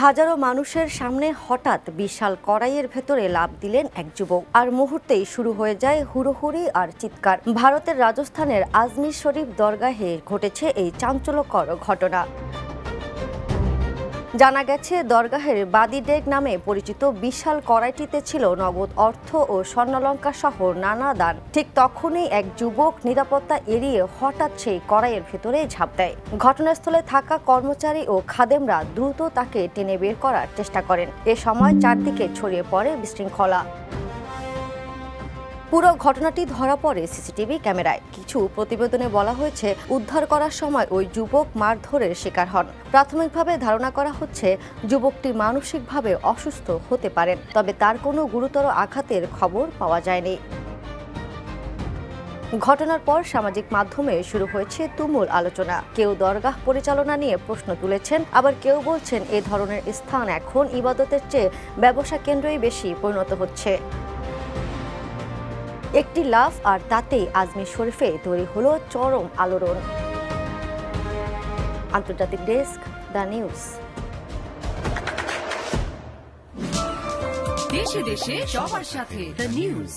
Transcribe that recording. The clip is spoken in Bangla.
হাজারো মানুষের সামনে হঠাৎ বিশাল কড়াইয়ের ভেতরে লাফ দিলেন এক যুবক, আর মুহূর্তেই শুরু হয়ে যায় হুড়োহুড়ি আর চিৎকার। ভারতের রাজস্থানের আজমির শরীফ দরগাহে ঘটেছে এই চাঞ্চল্যকর ঘটনা। জানা গেছে, দরগাহের বাদিডেগ নামে পরিচিত বিশাল কড়াইটিতে ছিল নগদ অর্থ ও স্বর্ণালঙ্কার সহ নানা দান। ঠিক তখনই এক যুবক নিরাপত্তা এড়িয়ে হঠাৎ সেই কড়াইয়ের ভেতরে ঝাঁপ দেয়। ঘটনাস্থলে থাকা কর্মচারী ও খাদেমরা দ্রুত তাকে টেনে বের করার চেষ্টা করেন। এ সময় চারদিকে ছড়িয়ে পড়ে বিশৃঙ্খলা। পুরো ঘটনাটি ধরা পড়ে সিসিটিভি ক্যামেরায়। কিছু প্রতিবেদনে বলা হয়েছে, উদ্ধার করার সময় ওই যুবক মারধরের শিকার হন। প্রাথমিকভাবে ধারণা করা হচ্ছে যুবকটি মানসিকভাবে অসুস্থ হতে পারেন, তবে তার কোনো গুরুতর আঘাতের খবর পাওয়া যায়নি। ঘটনার পর সামাজিক মাধ্যমে শুরু হয়েছে তুমুল আলোচনা। কেউ দরগাহ পরিচালনা নিয়ে প্রশ্ন তুলেছেন, আবার কেউ বলছেন এ ধরনের স্থান এখন ইবাদতের চেয়ে ব্যবসা কেন্দ্রেই বেশি পরিণত হচ্ছে। একটি লাফ আর তাতেই আজমির শরীফে তৈরি হলো চরম আলোড়ন। আন্তর্জাতিক ডেস্ক, দ্য নিউজ। দেশে দেশে সবার সাথে দ্য নিউজ।